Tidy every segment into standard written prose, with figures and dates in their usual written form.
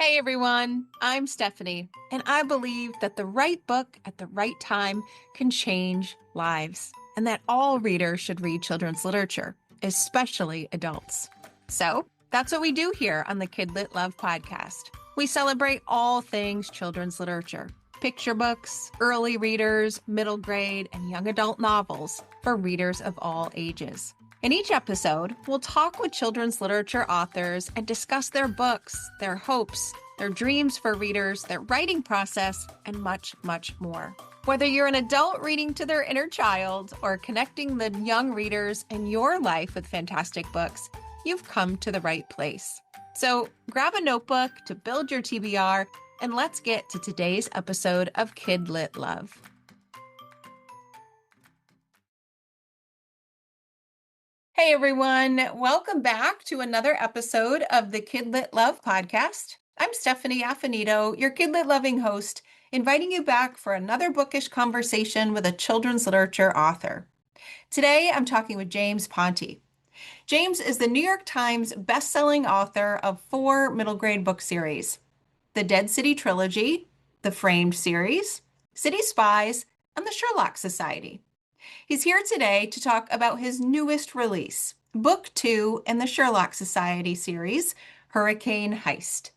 Hey everyone, I'm Stephanie, and I believe that the right book at the right time can change lives, and that all readers should read children's literature, especially adults. So that's what we do here on the KidLit Love podcast. We celebrate all things children's literature: picture books, early readers, middle grade, and young adult novels for readers of all ages. In each episode, we'll talk with children's literature authors and discuss their books, their hopes, their dreams for readers, their writing process, and much, much more. Whether you're an adult reading to their inner child or connecting the young readers in your life with fantastic books, you've come to the right place. So grab a notebook to build your TBR, and let's get to today's episode of KidLit Love. Hey everyone, welcome back to another episode of the KidLit Love podcast. I'm Stephanie Affinito, your KidLit loving host, inviting you back for another bookish conversation with a children's literature author. Today I'm talking with James Ponti. James is the New York Times best-selling author of 4 middle grade book series: the Dead City Trilogy, the Framed series, City Spies, and the Sherlock Society. He's here today to talk about his newest release, Book 2 in the Sherlock Society series, Hurricane Heist.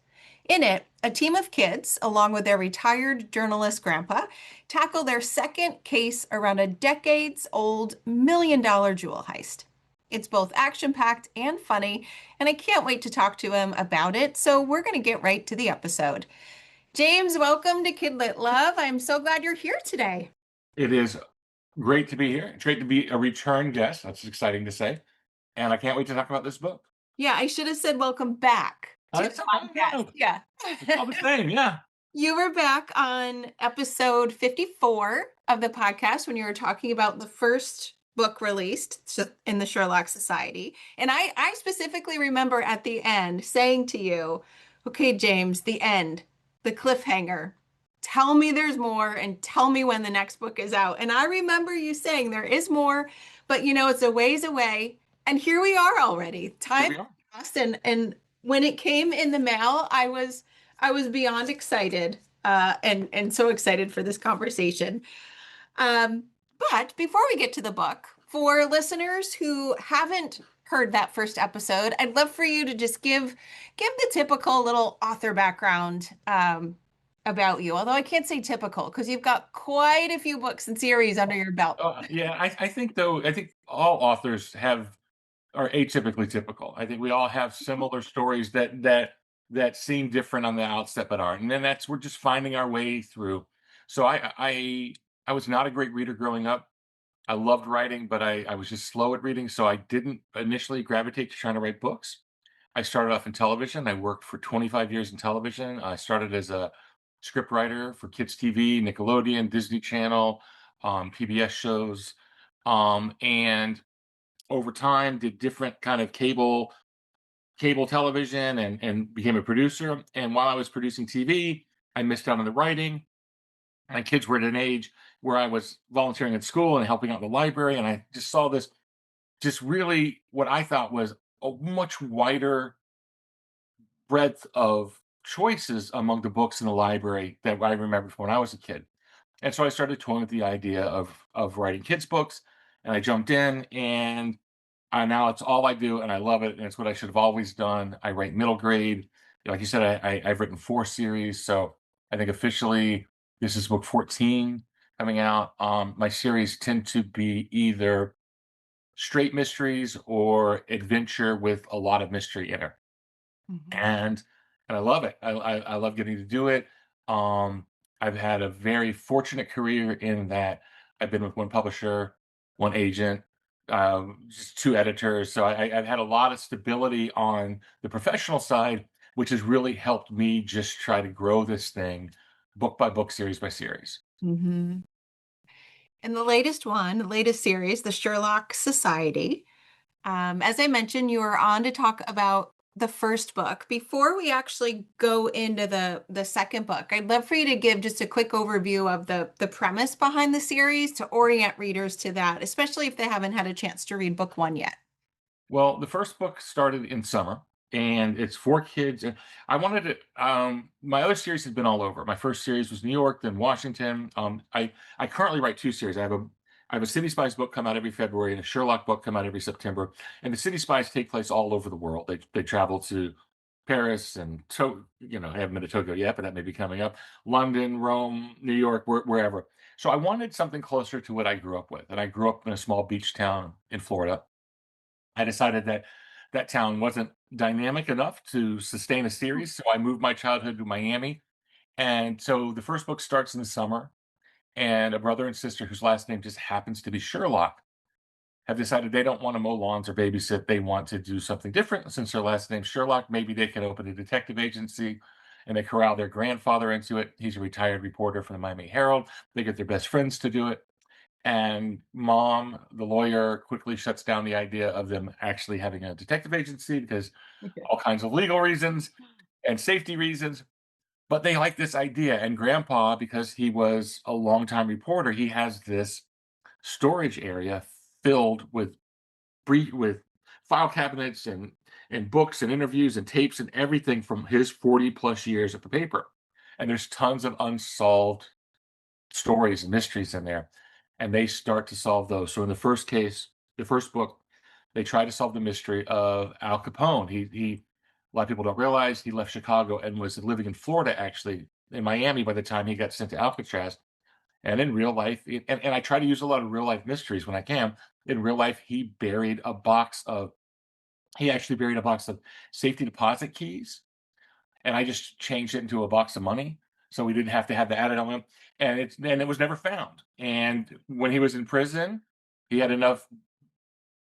In it, a team of kids, along with their retired journalist grandpa, tackle their second case around a decades-old million-dollar jewel heist. It's both action-packed and funny, and I can't wait to talk to him about it, so we're going to get right to the episode. James, welcome to KidLit Love. I'm so glad you're here today. It is great to be here. It's great to be a return guest. That's exciting to say. And I can't wait to talk about this book. Yeah, I should have said welcome back to the That's okay. podcast. No, Yeah. it's all the same. Yeah. You were back on episode 54 of the podcast when you were talking about the first book released in the Sherlock Society. And I specifically remember at the end saying to you, okay, James, the end, the cliffhanger. Tell me there's more and tell me when the next book is out. And I remember you saying there is more, but it's a ways away. And here we are already. Here Time we are. passed, and when it came in the mail, I was beyond excited, and so excited for this conversation. Um, but before we get to the book, for listeners who haven't heard that first episode, I'd love for you to just give the typical little author background about you. Although I can't say typical because you've got quite a few books and series under your belt. Yeah. I think though, I think all authors are atypically typical. I think we all have similar stories that seem different on the outset but aren't. And then we're just finding our way through. So I was not a great reader growing up. I loved writing, but I was just slow at reading. So I didn't initially gravitate to trying to write books. I started off in television. I worked for 25 years in television. I started as a script writer for kids TV, Nickelodeon, Disney Channel, PBS shows, and over time did different kind of cable television and became a producer. And while I was producing TV, I missed out on the writing. My kids were at an age where I was volunteering at school and helping out in the library, and I just saw this just really what I thought was a much wider breadth of choices among the books in the library that I remember from when I was a kid. And so I started toying with the idea of writing kids books, and I jumped in, and now it's all I do, and I love it, and it's what I should have always done. I write middle grade, like you said. I've written 4 series, so I think officially this is book 14 coming out. My series tend to be either straight mysteries or adventure with a lot of mystery in it, Mhm. and I love it. I love getting to do it. I've had a very fortunate career in that I've been with one publisher, one agent, just 2 editors. So I've had a lot of stability on the professional side, which has really helped me just try to grow this thing book by book, series by series. Mhm. And the latest series, the Sherlock Society. As I mentioned, you are on to talk about the first book. Before we actually go into the second book, I'd love for you to give just a quick overview of the premise behind the series to orient readers to that, especially if they haven't had a chance to read book 1 yet. Well, the first book started in summer. and it's for kids. And I wanted to. My other series has been all over. My first series was New York, then Washington. I currently write two series. I have a City Spies book come out every February and a Sherlock book come out every September. And the City Spies take place all over the world. They travel to Paris and I haven't been to Tokyo yet, but that may be coming up. London, Rome, New York, wherever. So I wanted something closer to what I grew up with, and I grew up in a small beach town in Florida. I decided that that town wasn't dynamic enough to sustain a series, so I moved my childhood to Miami. And so the first book starts in the summer, and a brother and sister whose last name just happens to be Sherlock have decided they don't want to mow lawns or babysit. They want to do something different. Since their last name's Sherlock, maybe they can open a detective agency. And they corral their grandfather into it. He's a retired reporter from the Miami Herald. They get their best friends to do it. And mom, the lawyer, quickly shuts down the idea of them actually having a detective agency because Okay. all kinds of legal reasons and safety reasons. But they like this idea. And grandpa, because he was a longtime reporter, he has this storage area filled with file cabinets and books and interviews and tapes and everything from his 40 plus years at the paper. And there's tons of unsolved stories and mysteries in there. And they start to solve those. So in the first case, the first book, they try to solve the mystery of Al Capone. He a lot of people don't realize he left Chicago and was living in Florida, actually in Miami by the time he got sent to Alcatraz. And in real life, and I try to use a lot of real life mysteries when I can. In real life, he actually buried a box of safety deposit keys, and I just changed it into a box of money, so we didn't have to have the added element. And it was never found. And when he was in prison, he had enough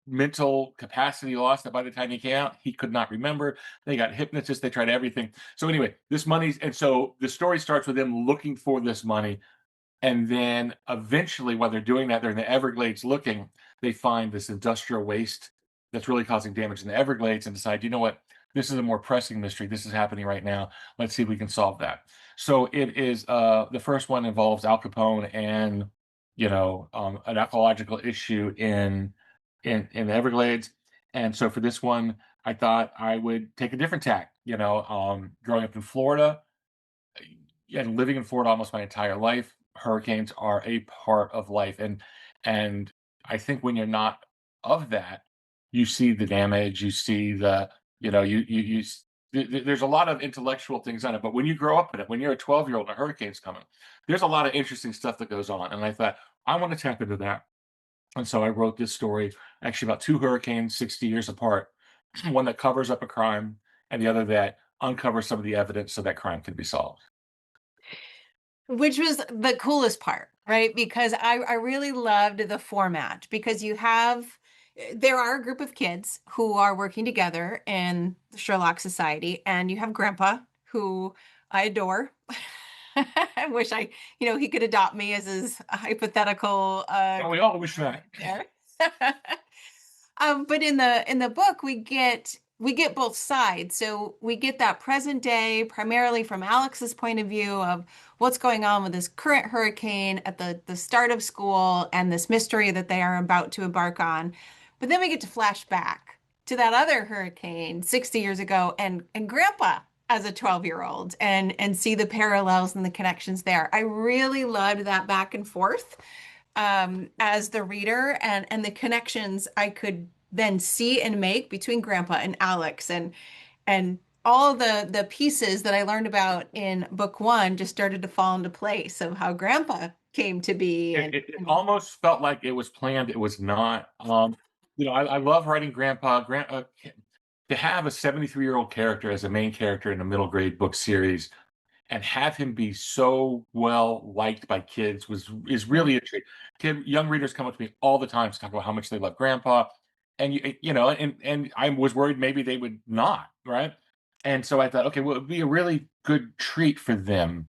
mental capacity loss that by the time he came out, he could not remember. They got hypnotists, they tried everything. So anyway, this money's and so the story starts with them looking for this money, and then eventually, while they're doing that, they're in the Everglades looking, they find this industrial waste that's really causing damage in the Everglades and decide, you know what, this is a more pressing mystery. This is happening right now. Let's see if we can solve that. So it is the first one involves Al Capone and an ecological issue in the Everglades. And so for this one, I thought I would take a different tack. Growing up in Florida, and living in Florida almost my entire life, hurricanes are a part of life. And I think when you're not of that, you see the damage, you see the, there's a lot of intellectual things on it. But when you grow up in it, when you're a 12-year-old and a hurricane's coming, there's a lot of interesting stuff that goes on. And I thought, I want to tap into that. And so I wrote this story actually about two hurricanes 60 years apart, one that covers up a crime and the other that uncovers some of the evidence so that crime can be solved. Which was the coolest part, right? Because I really loved the format because there are a group of kids who are working together in the Sherlock Society, and you have Grandpa, who I adore. I wish he could adopt me as his hypothetical And we all wish that. there. But in the book, we get both sides. So we get that present day, primarily from Alex's point of view of what's going on with this current hurricane at the start of school and this mystery that they are about to embark on. But then we get to flash back to that other hurricane 60 years ago and Grandpa as a 12-year-old and see the parallels and the connections there. I really loved that back and forth as the reader and the connections I could then see and make between Grandpa and Alex and all the pieces that I learned about in book one just started to fall into place of how Grandpa came to be It almost felt like it was planned. It was not. I love writing to have a 73-year-old character as a main character in a middle grade book series and have him be so well liked by kids is really a treat. Young readers come up to me all the time to talk about how much they love Grandpa, and and I was worried maybe they would not, right? And so I thought, okay, well, it'd be a really good treat for them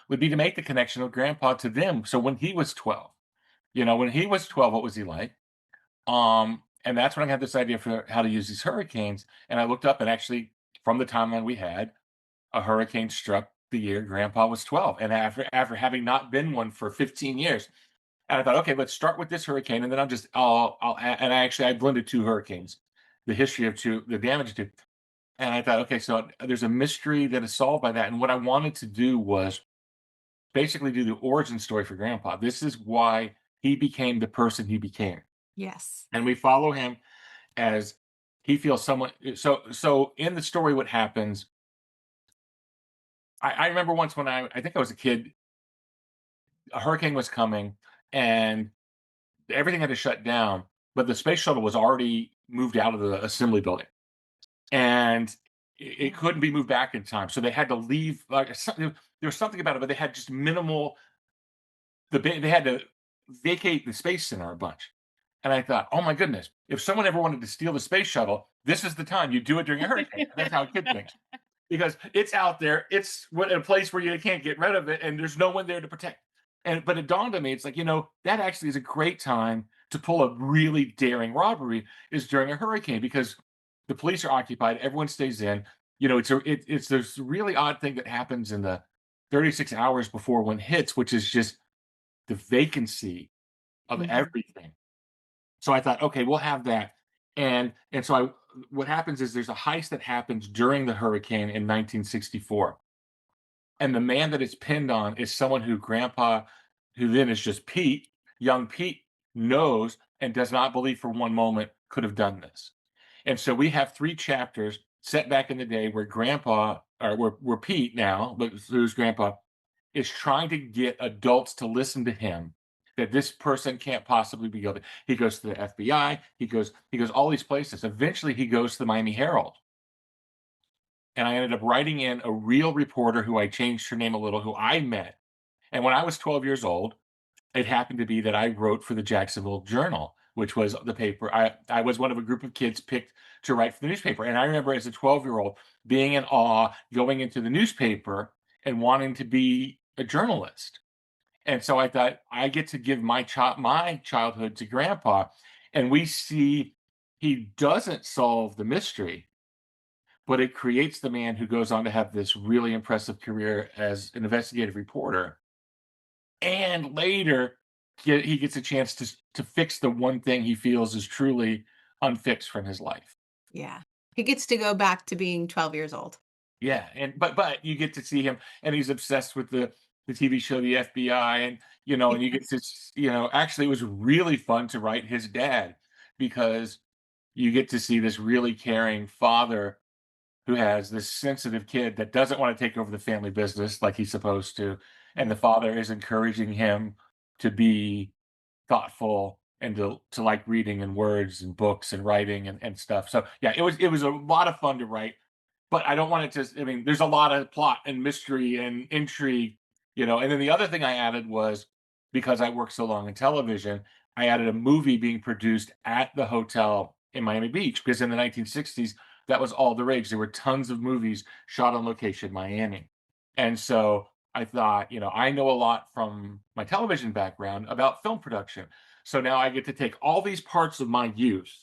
would be to make the connection of Grandpa to them. So when he was 12, what was he like? And that's when I had this idea for how to use these hurricanes. And I looked up and actually from the timeline we had, a hurricane struck the year Grandpa was 12. And after having not been one for 15 years. And I thought, okay, let's start with this hurricane. And then and I blended two hurricanes. the history of the damage to. And I thought, okay, so there's a mystery that is solved by that. And what I wanted to do was basically do the origin story for Grandpa. This is why he became the person he became. Yes. And we follow him as he feels someone. So in the story, what happens? I remember once when I think I was a kid, a hurricane was coming, and everything had to shut down. But the space shuttle was already moved out of the assembly building, and it couldn't be moved back in time. So they had to leave. Like there was something about it, but they had just minimal. They had to vacate the space center a bunch. And I thought, oh my goodness, if someone ever wanted to steal the space shuttle, this is the time you do it during a hurricane. That's how a kid thinks. Because it's out there, it's a place where you can't get rid of it, and there's no one there to protect. And but it dawned on me, it's like, that actually is a great time to pull a really daring robbery is during a hurricane because the police are occupied, everyone stays in. It's this really odd thing that happens in the 36 hours before one hits, which is just the vacancy of Mhm. everything. So I thought, okay, we'll have that. And so what happens is there's a heist that happens during the hurricane in 1964. And the man that it's pinned on is someone who grandpa, who then is just Pete, young Pete, knows and does not believe for one moment could have done this. And so we have 3 chapters set back in the day where grandpa, or where Pete now, but who's grandpa, is trying to get adults to listen to him that this person can't possibly be guilty. He goes to the FBI, he goes all these places. Eventually he goes to the Miami Herald. And I ended up writing in a real reporter who I changed her name a little, who I met. And when I was 12 years old, it happened to be that I wrote for the Jacksonville Journal, which was the paper. I was one of a group of kids picked to write for the newspaper. And I remember as a 12-year-old being in awe, going into the newspaper and wanting to be a journalist. And so I thought I get to give my childhood to grandpa. And we see he doesn't solve the mystery, but it creates the man who goes on to have this really impressive career as an investigative reporter. And later, he gets a chance to fix the one thing he feels is truly unfixed from his life. Yeah. He gets to go back to being 12 years old. Yeah, and but you get to see him, and he's obsessed with the TV show The FBI, and you get to actually, it was really fun to write his dad because you get to see this really caring father who has this sensitive kid that doesn't want to take over the family business like he's supposed to, and Yeah. the father is encouraging him to be thoughtful and to like reading and words and books and writing and stuff. So yeah, it was a lot of fun to write, but I don't want it to. I mean, there's a lot of plot and mystery and intrigue. And then the other thing I added was because I worked so long in television, I added a movie being produced at the hotel in Miami Beach because in the 1960s that was all the rage. There were tons of movies shot on location in Miami, and so I thought, I know a lot from my television background about film production. So now I get to take all these parts of my youth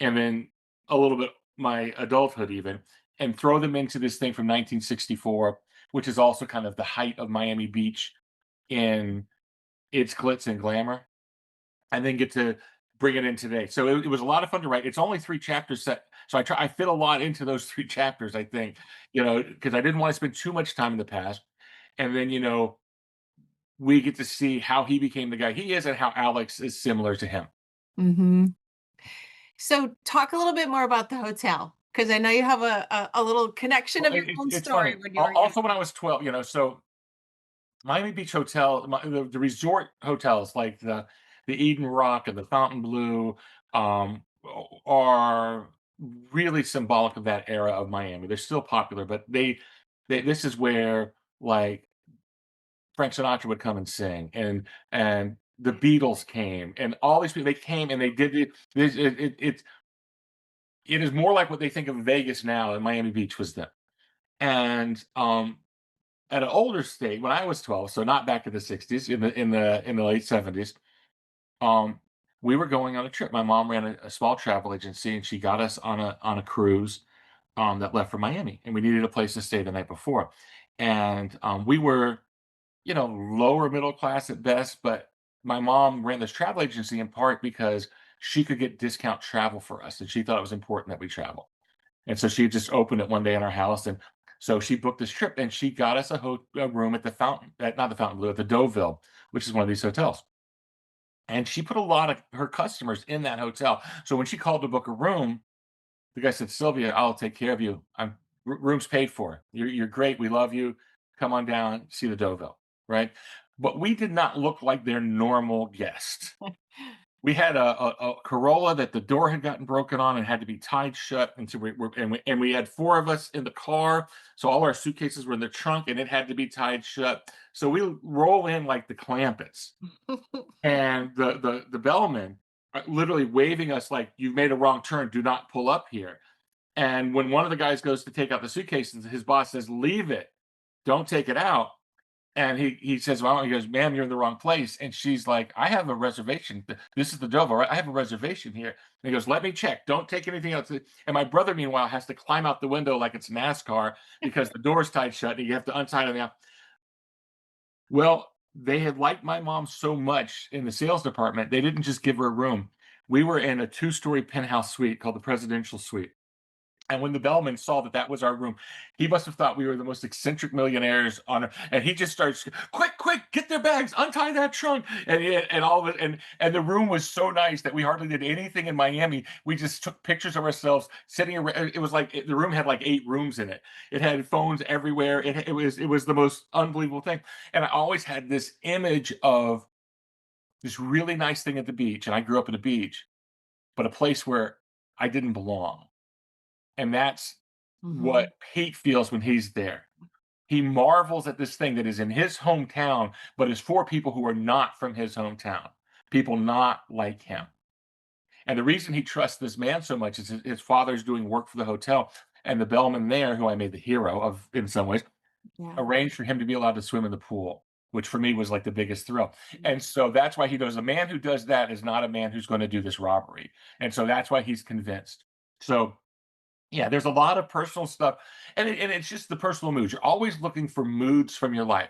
and then a little bit my adulthood even, and throw them into this thing from 1964, which is also kind of the height of Miami Beach in its glitz and glamour, and then get to bring it in today. So it was a lot of fun to write. It's only 3 chapters set. So I fit a lot into those 3 chapters, I think, because I didn't want to spend too much time in the past. And then, we get to see how he became the guy he is and how Alex is similar to him. Mhm. So talk a little bit more about the hotel, because I know you have a little connection Well, of your own it's story funny. when you were young. Also, when I was 12, so Miami Beach Hotel, the resort hotels like the Eden Rock and the Fontainebleau, are really symbolic of that era of Miami. They're still popular, but this is where like Frank Sinatra would come and sing, and the Beatles came, and all these people they came and they did it. It is more like what they think of Vegas now, and Miami Beach was then. And at an older state, when I was 12, so not back in the 60s, in the late 70s, um, we were going on a trip. My mom ran a small travel agency, and she got us on a cruise that left for Miami, and we needed a place to stay the night before. And we were, lower middle class at best, but my mom ran this travel agency in part because she could get discount travel for us, and she thought it was important that we travel. And so she just opened it one day in our house, and so she booked this trip, and she got us a room at the Fountain, not the Fontainebleau, at the Deauville, which is one of these hotels. And she put a lot of her customers in that hotel. So when she called to book a room, the guy said, "Sylvia, I'll take care of you. Room's paid for. You're great. We love you. Come on down, see the Deauville." Right? But we did not look like their normal guest. We had a Corolla that the door had gotten broken on and had to be tied shut, and so we had four of us in the car, so all our suitcases were in the trunk, and it had to be tied shut. So we roll in like the Clampets, and the bellman literally waving us like, "You've made a wrong turn. Do not pull up here." And when one of the guys goes to take out the suitcases, his boss says, "Leave it. Don't take it out." And he says, "Well," he goes, "Ma'am, you're in the wrong place." And she's like, "I have a reservation. This is the Dover, right? I have a reservation here." And he goes, "Let me check. Don't take anything else." And my brother, meanwhile, has to climb out the window like it's NASCAR because the door's tied shut and you have to untie it on the out. Well, they had liked my mom so much in the sales department, they didn't just give her a room. We were in a two-story penthouse suite called the presidential suite. And when the bellman saw that that was our room, he must have thought we were the most eccentric millionaires on earth. And he just starts, "Quick, quick, get their bags, untie that trunk." And all of it. And the room was so nice that we hardly did anything in Miami. We just took pictures of ourselves sitting around. It was like the room had like 8 rooms in it. It had phones everywhere. It was the most unbelievable thing. And I always had this image of this really nice thing at the beach. And I grew up at a beach, but a place where I didn't belong. And that's Mhm. what Pete feels when he's there. He marvels at this thing that is in his hometown, but is for people who are not from his hometown, people not like him. And the reason he trusts this man so much is his father's doing work for the hotel, and the bellman there, who I made the hero of in some ways, Yeah. arranged for him to be allowed to swim in the pool, which for me was like the biggest thrill. And so that's why he knows a man who does that is not a man who's going to do this robbery. And so that's why he's convinced. So yeah, there's a lot of personal stuff, and it's just the personal moods. You're always looking for moods from your life.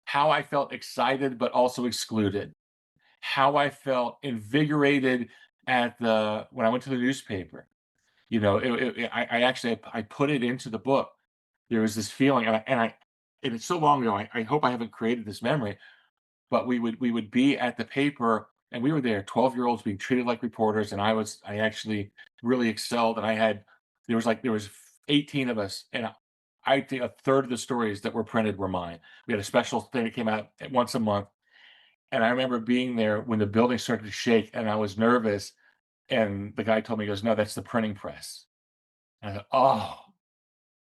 How I felt excited but also excluded. How I felt invigorated at the when I went to the newspaper. I actually I put it into the book. There was this feeling, and it's so long ago. I hope I haven't created this memory, but we would be at the paper, and we were there 12-year-olds being treated like reporters, and I actually really excelled, and there was 18 of us, and I think a third of the stories that were printed were mine. We had a special thing that came out once a month, and I remember being there when the building started to shake, and I was nervous, and the guy told me, he goes, "No, that's the printing press." And I thought,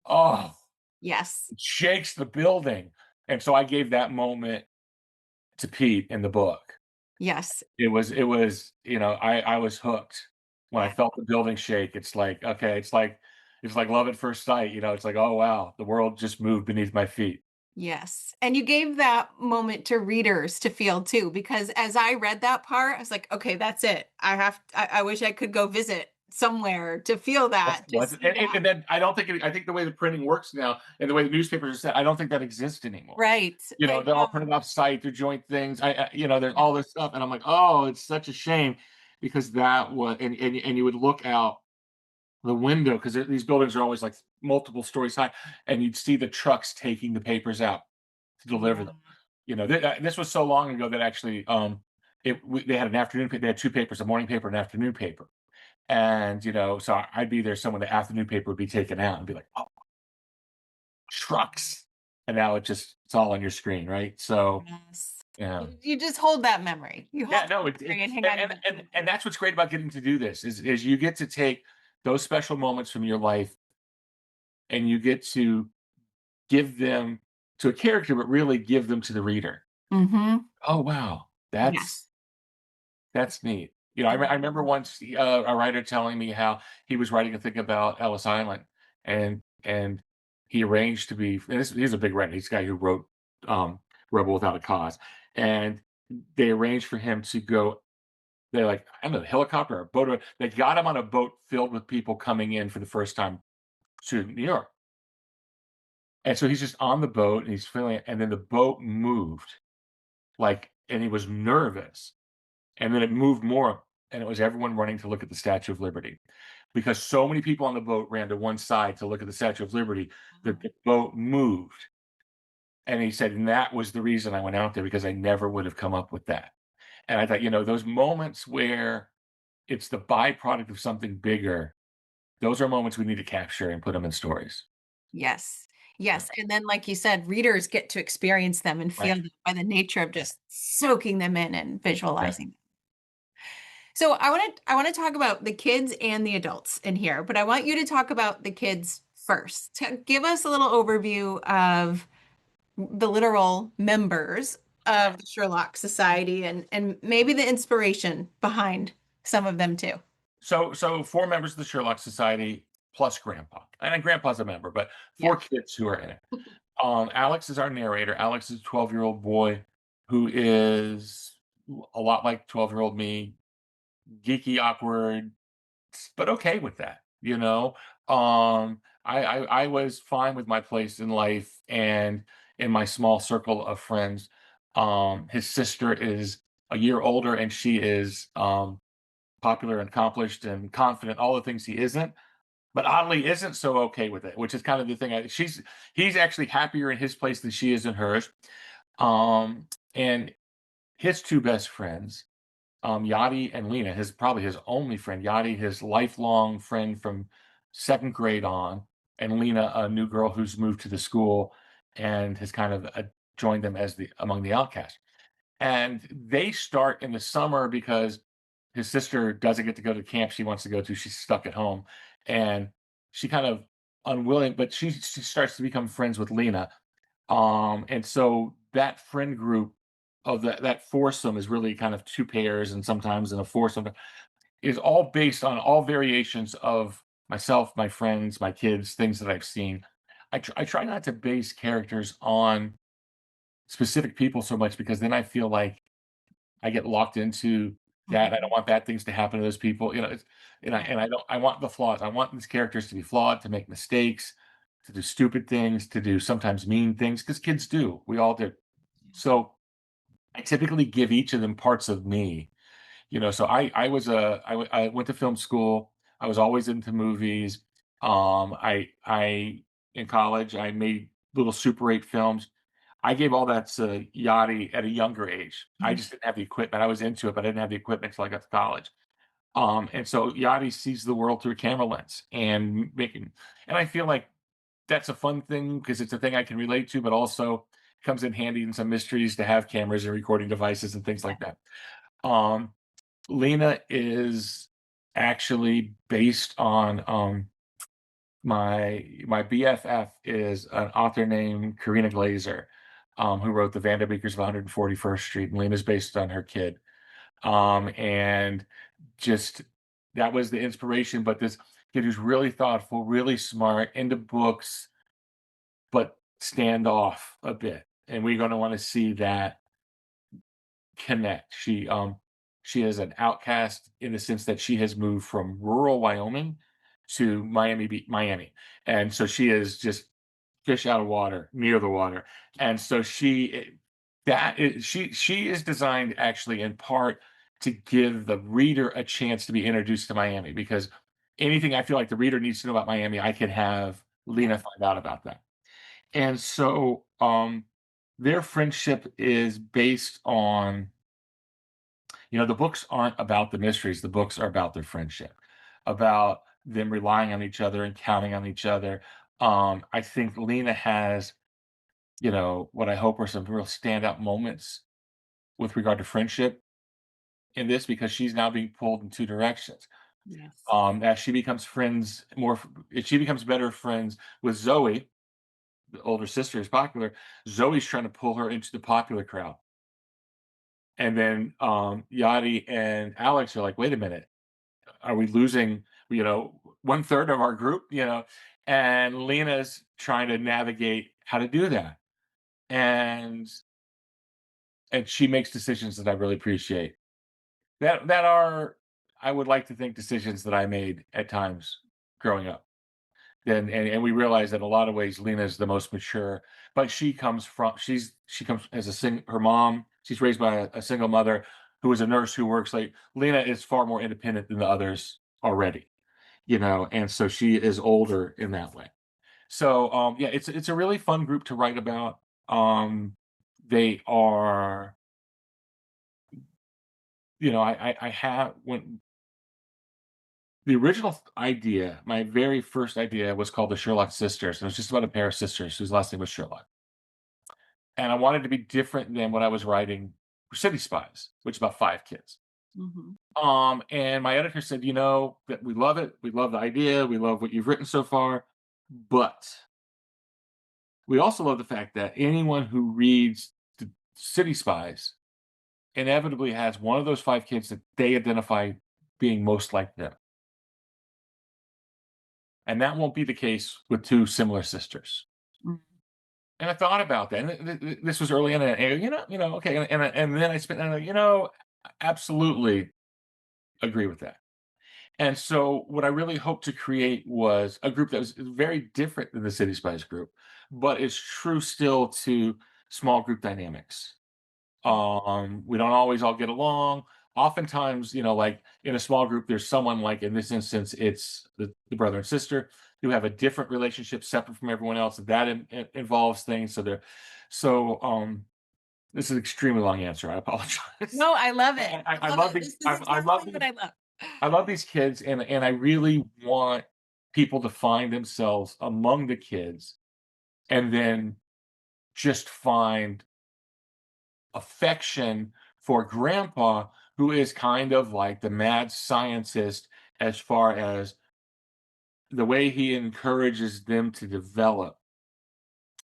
oh, Yes. it shakes the building. And so I gave that moment to Pete in the book. Yes. I was hooked when I Yeah. felt the building shake. It's like, okay, it's like love at first sight, it's like, "Oh, wow, the world just moved beneath my feet." Yes. And you gave that moment to readers to feel too, because as I read that part, I was like, okay, that's it. I wish I could go visit somewhere to feel That's that, to what see that. and then I think the way the printing works now and the way the newspapers are set, I don't think that exists anymore. Right. I They're all know. printed off site, they're joint things. There's Yeah. all this stuff, and I'm like, "Oh, it's such a shame," because that was and you would look out the window because these buildings are always like multiple stories high, and you'd see the trucks taking the papers out to deliver Yeah. them. This was so long ago that actually, they had an afternoon. They had two papers, a morning paper and an afternoon paper, and so I'd be there. Someone the afternoon paper would be taken out and be like, "Oh, trucks!" And now it's all on your screen, right? So Yes. yeah. You just hold that memory. You Yeah, hold no, that memory and hang on to it. and that's what's great about getting to do this is you get to take those special moments from your life and you get to give them to a character, but really give them to the reader. Mhm. Oh, wow. That's Yes. that's neat. I Yeah. remember once a writer telling me how he was writing a thing about Ellis Island, and he arranged to be. And he's a big writer. He's a guy who wrote um, Rebel Without a Cause, and they arranged for him to go. They're like, I don't know, helicopter or a boat. They got him on a boat filled with people coming in for the first time to New York. And so he's just on the boat and he's feeling it. And then the boat moved and he was nervous. And then it moved more. and it was everyone running to look at the Statue of Liberty. Because so many people on the boat ran to one side to look at the Statue of Liberty that Wow. the boat moved. And he said, and that was the reason I went out there because I never would have come up with that. And I thought, those moments where it's the byproduct of something bigger, those are moments we need to capture and put them in stories. Yes. Yeah. Yes. And then, like you said, readers get to experience them and Right. feel them by the nature of just soaking them in and Yeah. visualizing. So I want to talk about the kids and the adults in here, but I want you to talk about the kids first. Give us a little overview of the literal members of the Sherlock Society and maybe the inspiration behind some of them too. So four members of the Sherlock Society plus Grandpa, and then Grandpa's a member, but Yeah. four kids who are in it. Alex is our narrator. Alex is a 12-year-old boy who is a lot like 12-year-old me, geeky, awkward, but okay with that, you know? I was fine with my place in life and in my small circle of friends. His sister is a year older, and she is, popular and accomplished and confident, all the things he isn't, but oddly isn't so okay with it, which is kind of the thing. He's actually happier in his place than she is in hers. And his two best friends, Yachty and Lena, his probably his only friend, Yachty, his lifelong friend from second grade on, and Lena, a new girl who's moved to the school and has kind of joined them as the among the outcasts. And they start in the summer because his sister doesn't get to go to camp she wants to go to. She's stuck at home, and she kind of unwilling, but she starts to become friends with Lena. And so that friend group of that foursome is really kind of two pairs and sometimes in a foursome is all based on all variations of myself, my friends, my kids, things that I've seen. I try not to base characters on specific people so much because then I feel like I get locked into that. I don't Mhm. want bad things to happen to those people. It's, Yeah. and I don't. I want the flaws. I want these characters to be flawed, to make mistakes, to do stupid things, to do sometimes mean things because kids do. We all do. So I typically give each of them parts of me. So I went to film school. I was always into movies. I in college I made little Super 8 films. I gave all that to Yachty at a younger age. I Mhm. just didn't have the equipment. I was into it, but I didn't have the equipment until I got to college. And so Yachty sees the world through a camera lens and I feel like that's a fun thing because it's a thing I can relate to, but also comes in handy in some mysteries to have cameras and recording devices and things like that. Um, Lena is actually based on my BFF is an author named Karina Glazer, who wrote The Vanderbeekers of 141st Street, and Lena's based on her kid. And just that was the inspiration. But this kid who's really thoughtful, really smart, into books, but stand off a bit. And we're going to want to see that connect. She is an outcast in the sense that she has moved from rural Wyoming to Miami. And so she is just fish out of water, near the water. And so she is designed actually in part to give the reader a chance to be introduced to Miami because anything I feel like the reader needs to know about Miami, I could have Yeah. Lena find out about that. And so their friendship is based on the books aren't about the mysteries. The books are about their friendship, about them relying on each other and counting on each other. I think Lena has, what I hope are some real standout moments with regard to friendship in this because she's now being pulled in two directions. Yes. As she becomes friends if she becomes better friends with Zoe, the older sister is popular. Zoe's trying to pull her into the popular crowd. And then Yachty and Alex are like, wait a minute, are we losing, one third of our group, and Lena's trying to navigate how to do that. And she makes decisions that I really appreciate. That are, I would like to think, decisions that I made at times growing up. And we realize that in a lot of ways Lena's the most mature, but she comes as her mom, she's raised by a single mother who is a nurse who works like Lena is far more independent than the others already, and so she is older in that way. So yeah, it's a really fun group to write about. They are, I have when the original idea, my very first idea was called the Sherlock Sisters. It was just about a pair of sisters whose last name was Sherlock. And I wanted to be different than what I was writing for City Spies, which is about 5 kids. Mhm. And my editor said, that we love it. We love the idea. We love what you've written so far. But we also love the fact that anyone who reads the City Spies inevitably has one of those 5 kids that they identify being most like them. And that won't be the case with 2 similar sisters. Mm. And I thought about that, and this was early in it, and, okay, and then I spent, and I, absolutely agree with that. And so what I really hoped to create was a group that was very different than the City Spies group, but is true still to small group dynamics. We don't always all get along. Oftentimes, like in a small group, there's someone, like in this instance, it's the brother and sister who have a different relationship separate from everyone else. That involves things. This is an extremely long answer. I apologize. No, I love it. I I love love it. these. This is exactly what I love. I love these kids, and I really want people to find themselves among the kids, and then just find affection for grandpa, who is kind of like the mad scientist as far as the way he encourages them to develop.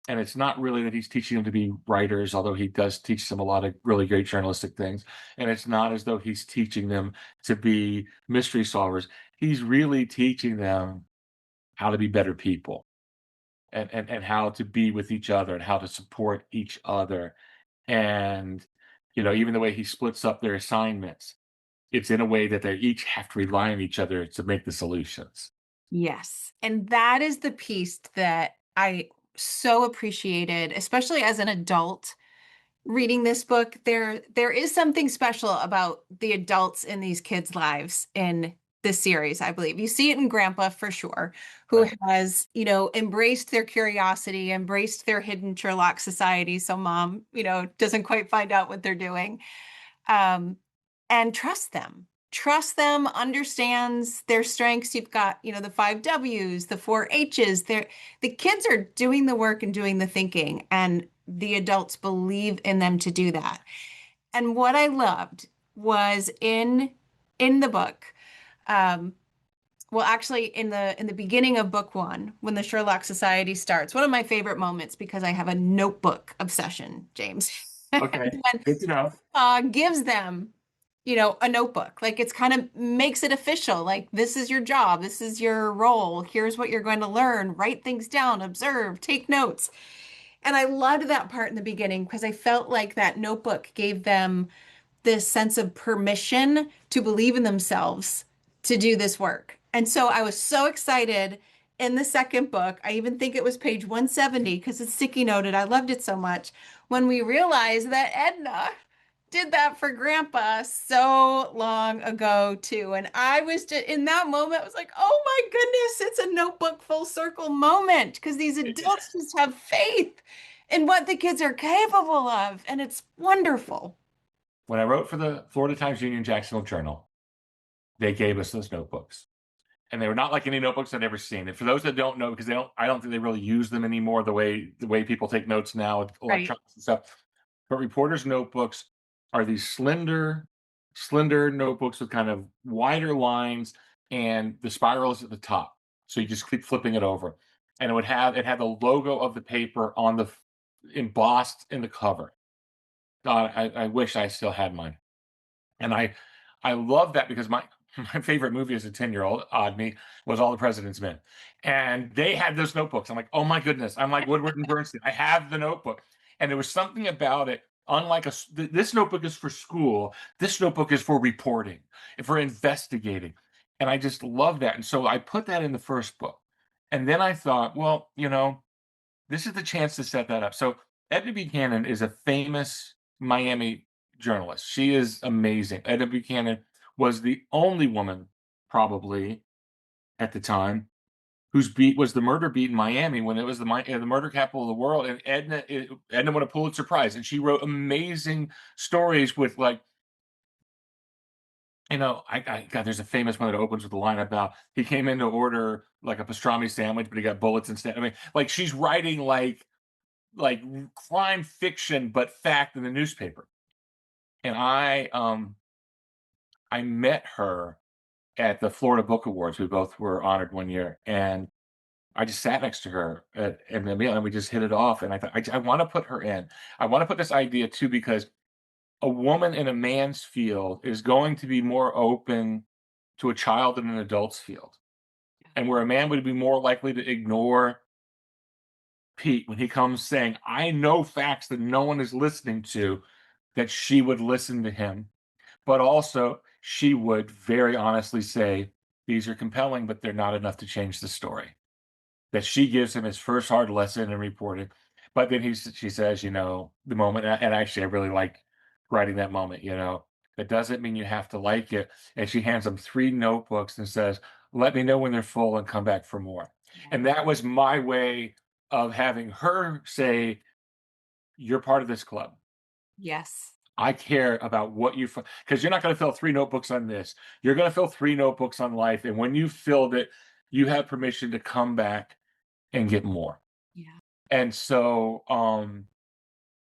And it's not really that he's teaching them to be writers, although he does teach them a lot of really great journalistic things. And it's not as though he's teaching them to be mystery solvers. He's really teaching them how to be better people, and how to be with each other and how to support each other. And, even the way he splits up their assignments, it's in a way that they each have to rely on each other to make the solutions. Yes. And that is the piece that I so appreciated, especially as an adult reading this book. There is something special about the adults in these kids' lives in this series, I believe. You see it in Grandpa for sure, who Right. has, embraced their curiosity, embraced their hidden Sherlock society, so mom, doesn't quite find out what they're doing. Um, and trust them, understands their strengths. You've got, the 5 Ws, the 4 Hs. The kids are doing the work and doing the thinking, and the adults believe in them to do that. And what I loved was in the book, um, well, actually, in the beginning of book 1, when the Sherlock Society starts, one of my favorite moments, because I have a notebook obsession, James. Okay. When Good to know. gives them, a notebook. Like, it's kind of makes it official. Like, this is your job, this is your role. Here's what you're going to learn. Write things down, observe, take notes. And I loved that part in the beginning because I felt like that notebook gave them this sense of permission to believe in themselves to do this work. And so I was so excited in the second book. I even think it was page 170 because it's sticky noted. I loved it so much when we realized that Edna did that for Grandpa so long ago too. And I was just in that moment, I was like, oh my goodness, it's a notebook full circle moment because these adults just have faith in what the kids are capable of. And it's wonderful. When I wrote for the Florida Times Union Jacksonville Journal, they gave us those notebooks. And they were not like any notebooks I'd ever seen. And for those that don't know, because I don't think they really use them anymore the way people take notes now with Right. electronics and stuff. But reporters' notebooks are these slender notebooks with kind of wider lines, and the spiral is at the top. So you just keep flipping it over. And it had the logo of the paper embossed in the cover. God, I wish I still had mine. And I love that because my my favorite movie as a 10-year-old, odd me, was All the President's Men. And they had those notebooks. I'm like, "Oh my goodness." I'm like Woodward and Bernstein. I have the notebook. And there was something about it, unlike this notebook is for school, this notebook is for reporting and for investigating. And I just love that. And so I put that in the first book. And then I thought, well, this is the chance to set that up. So Edna Buchanan is a famous Miami journalist. She is amazing. Edna Buchanan was the only woman, probably at the time, whose beat was the murder beat in Miami when it was the murder capital of the world. And Edna won a Pulitzer Prize, and she wrote amazing stories with like, God, there's a famous one that opens with the line about he came in to order like a pastrami sandwich, but he got bullets instead. I mean, like she's writing like crime fiction, but fact in the newspaper. And I met her at the Florida Book Awards. We both were honored one year, and I just sat next to her at the meal, and we just hit it off. And I thought, I want to put her in. I want to put this idea too because a woman in a man's field is going to be more open to a child than an adult's field, and where a man would be more likely to ignore Pete when he comes saying, "I know facts that no one is listening to," that she would listen to him. But also, she would very honestly say, "These are compelling, but they're not enough to change the story." That she gives him his first hard lesson in reporting. But then she says, the moment, and actually, I really like writing that moment, that doesn't mean you have to like it. And she hands him 3 notebooks and says, "Let me know when they're full and come back for more." Yeah. And that was my way of having her say, "You're part of this club. Yes. I care about what you, because you're not going to fill 3 notebooks on this. You're going to fill 3 notebooks on life. And when you filled it, you have permission to come back and get more." Yeah. And so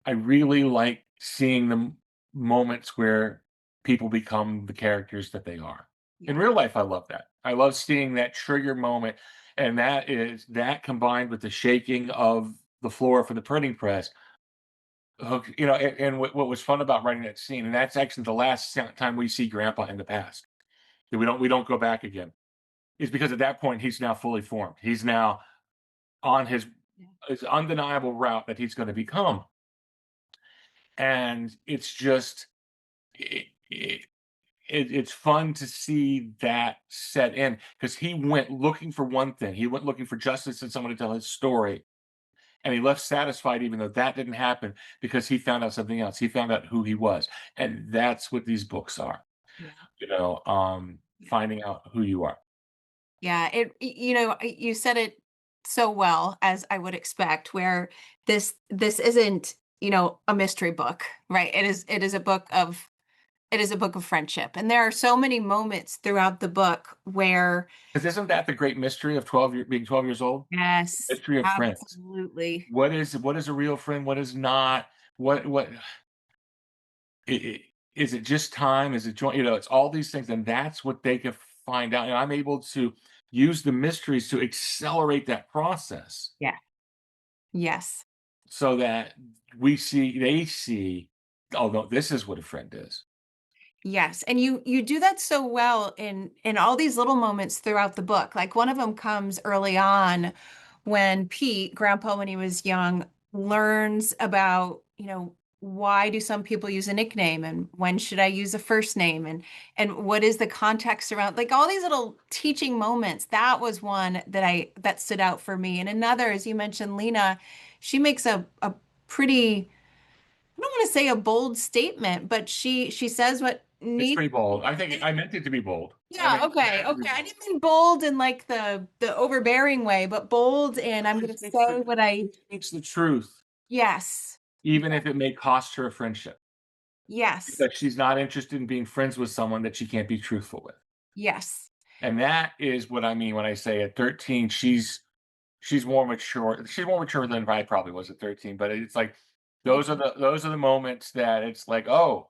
I really like seeing the moments where people become the characters that they are. In Yeah. real life, I love that. I love seeing that trigger moment. And that combined with the shaking of the floor for the printing press. And what was fun about writing that scene, and that's actually the last time we see Grandpa in the past. We don't go back again. Is because at that point he's now fully formed. He's now on Yeah. his undeniable route that he's going to become. And it's just it, it, it's fun to see that set in because he went looking for one thing. He went looking for justice and someone to tell his story. And he left satisfied, even though that didn't happen, because he found out something else. He found out who he was. And that's what these books are, Yeah. Yeah. finding out who you are. Yeah, you said it so well, as I would expect, where this isn't, a mystery book, right? It is a book of friendship. And there are so many moments throughout the book where Because isn't that the great mystery of being 12 years old? yes, Mystery of friends. absolutely. What is a real friend? What is not? What is it just time? Is it joy? It's all these things, and that's what they can find out. And I'm able to use the mysteries to accelerate that process Yeah. Yes. so that they see, oh no, this is what a friend is. Yes, and you do that so well in all these little moments throughout the book. Like one of them comes early on when Pete, Grandpa, when he was young, learns about, why do some people use a nickname and when should I use a first name and what is the context around like all these little teaching moments. That was one that stood out for me. And another, as you mentioned, Lena, she makes a pretty I don't want to say a bold statement, but she says what It's needs pretty to be bold. I think said. I meant it to be bold. I Yeah, mean, okay, okay. I didn't mean bold in like the overbearing way, but bold and I'm gonna say what I she speaks the truth, yes. even Yeah, if it may cost her a friendship, yes. because she's not interested in being friends with someone that she can't be truthful with. Yes. And that is what I mean when I say at 13, she's more mature. She's more mature than I probably was at 13, but it's like those are the moments that it's like, oh,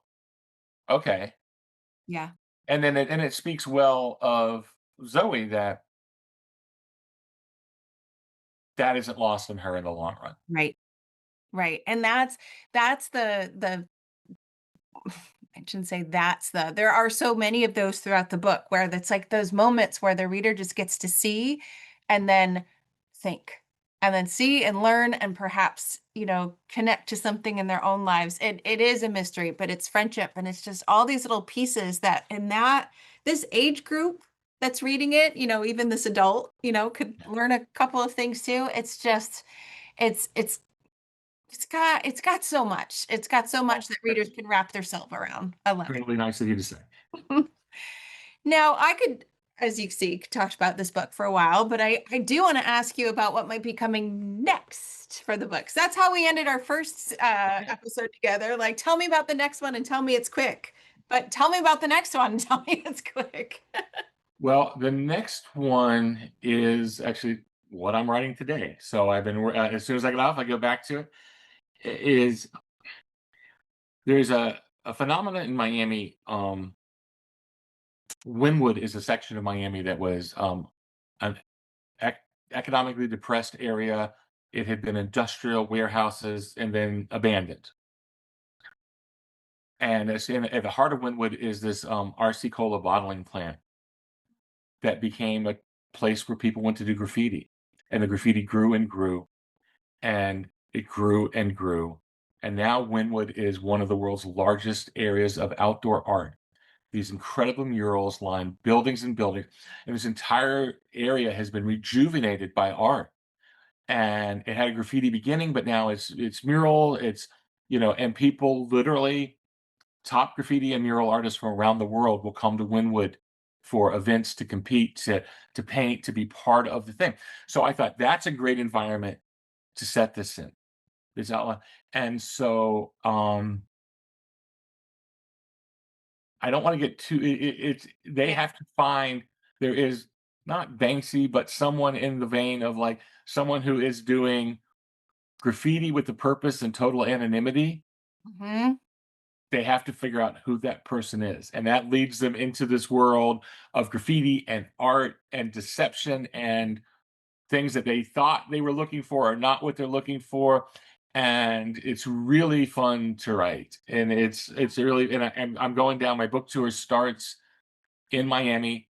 okay. Yeah, And then it speaks well of Zoe that isn't lost on her in the long run. right. Right. And that's the I shouldn't say there are so many of those throughout the book where that's like those moments where the reader just gets to see and then think and then see and learn and perhaps, connect to something in their own lives. It is a mystery, but it's friendship and it's just all these little pieces that in this age group that's reading it, even this adult, could learn a couple of things too. It's just, it's It's got so much. It's got so Oh, much that readers that's can wrap themselves around. I love really nice of you to say. it. Now, I could, as you see, talk about this book for a while, but I do want to ask you about what might be coming next for the books. That's how we ended our first Okay. episode together. Like, tell me about the next one and tell me it's quick. But tell me about the next one and tell me it's quick. Well, the next one is actually what I'm writing today. So I've been as soon as I get off, I go back to it. Is there's a phenomenon in Miami. Wynwood is a section of Miami that was an ec- economically depressed area. It had been industrial warehouses and then abandoned. And at the heart of Wynwood is this RC Cola bottling plant that became a place where people went to do graffiti. And the graffiti grew and grew, and it grew and grew. And now Wynwood is one of the world's largest areas of outdoor art. These incredible murals line buildings and buildings, and this entire area has been rejuvenated by art. And it had a graffiti beginning, but now it's mural, and people literally top graffiti and mural artists from around the world will come to Wynwood for events to compete, to paint, to be part of the thing. So I thought that's a great environment to set this in, this outline. And so I don't want to get too it's they Yeah. have to find there is not Banksy, but someone in the vein of like someone who is doing graffiti with the purpose and total anonymity. Hmm. They have to figure out who that person is. And that leads them into this world of graffiti and art and deception and things that they thought they were looking for are not what they're looking for. And it's really fun to write. And it's really and I'm going down. My book tour starts in Miami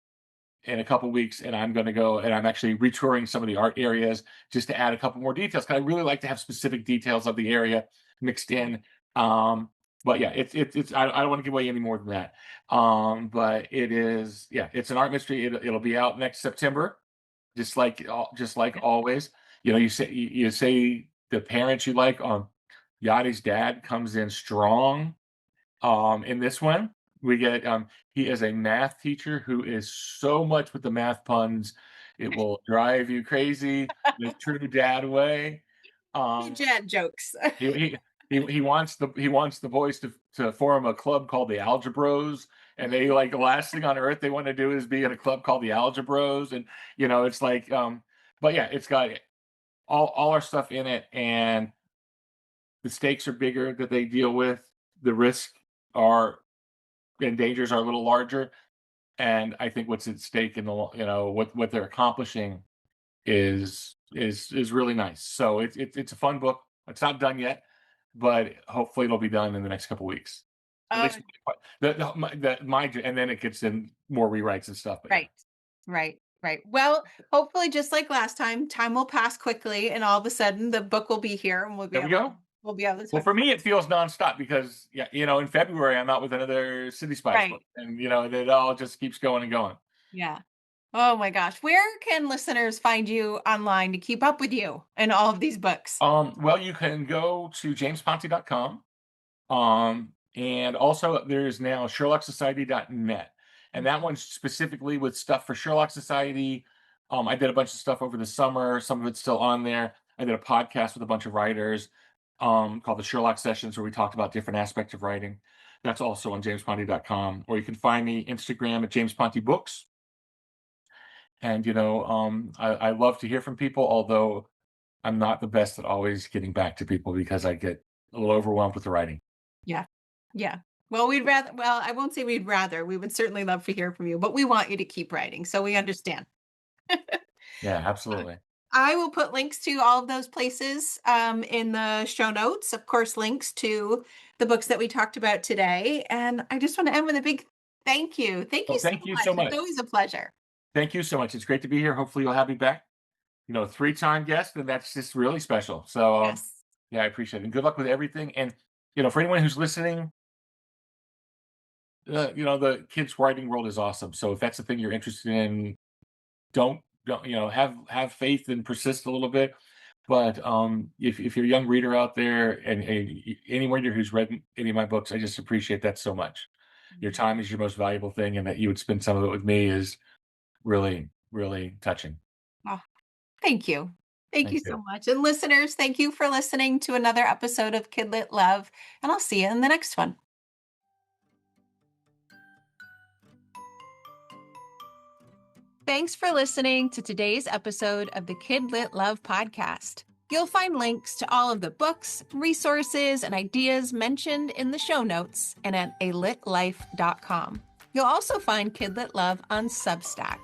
in a couple weeks, and I'm going to go and I'm actually retouring some of the art areas just to add a couple more details because I really like to have specific details of the area mixed Yeah. in. But yeah, it's I don't want to give away any more than that. But it is, yeah, it's an art mystery. It'll be out next September, just like always. You say the parents you like. Yachty's dad comes in strong. In this one, we get he is a math teacher who is so much with the math puns, it will drive you crazy the true dad way. Hey, Um, Jan jokes. he he he wants the boys to form a club called the Algebros, and they like the last thing on earth they want to do is be in a club called the Algebros, and it's like but yeah, it's got all our stuff in it, and the stakes are bigger that they deal with. The risk are and dangers are a little larger. And I think what's at stake in what they're accomplishing is really nice. So it's a fun book. It's not done yet, but hopefully it'll be done in the next couple weeks. At Oh, least my and then it gets in more rewrites and stuff. But yeah, right. Right. Right. Well, hopefully, just like last time, time will pass quickly, and all of a sudden, the book will be here, and there we go. we'll be able to Well, talk. for me, it feels nonstop because yeah, in February I'm out with another City Spies book, Right. and it all just keeps going and going. Yeah. Oh my gosh. Where can listeners find you online to keep up with you and all of these books? Well, you can go to jamesponti.com. And also there's now SHERLOCKSociety.net. And that one's specifically with stuff for Sherlock Society. I did a bunch of stuff over the summer. Some of it's still on there. I did a podcast with a bunch of writers called the Sherlock Sessions, where we talked about different aspects of writing. That's also on jamesponti.com. Or you can find me Instagram at James Ponti Books. And I love to hear from people, although I'm not the best at always getting back to people because I get a little overwhelmed with the writing. Yeah. Yeah. Well, I won't say we'd rather. We would certainly love to hear from you, but we want you to keep writing. So we understand. Yeah, absolutely. I will put links to all of those places in the show notes. Of course, links to the books that we talked about today. And I just want to end with a big thank you. Thank you Well, so thank you much. so It's much. always a pleasure. Thank you so much. It's great to be here. Hopefully, you'll have me back. Three-time guest, and that's just really special. So, Yes. yeah, I appreciate it. And good luck with everything. And, for anyone who's listening, the kids' writing world is awesome. So if that's the thing you're interested in, don't have faith and persist a little bit. But if you're a young reader out there and any reader who's read any of my books, I just appreciate that so much. Your time is your most valuable thing, and that you would spend some of it with me is really, really touching. Oh, thank you. Thank you Thank so you. much. And listeners, thank you for listening to another episode of KidLit Love, and I'll see you in the next one. Thanks for listening to today's episode of the KidLit Love podcast. You'll find links to all of the books, resources, and ideas mentioned in the show notes and at alitlife.com. You'll also find KidLit Love on Substack.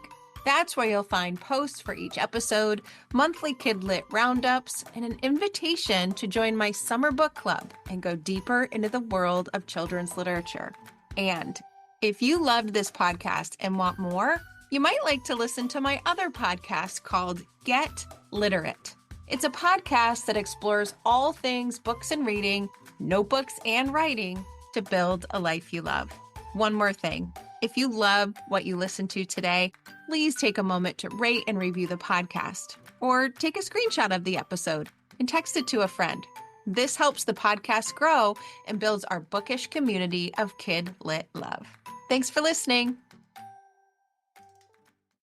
That's where you'll find posts for each episode, monthly KidLit roundups, and an invitation to join my summer book club and go deeper into the world of children's literature. And if you loved this podcast and want more, you might like to listen to my other podcast called Get Literate. It's a podcast that explores all things books and reading, notebooks and writing to build a life you love. One more thing. If you loved what you listened to today, please take a moment to rate and review the podcast, or take a screenshot of the episode and text it to a friend. This helps the podcast grow and builds our bookish community of Kid Lit Love. Thanks for listening.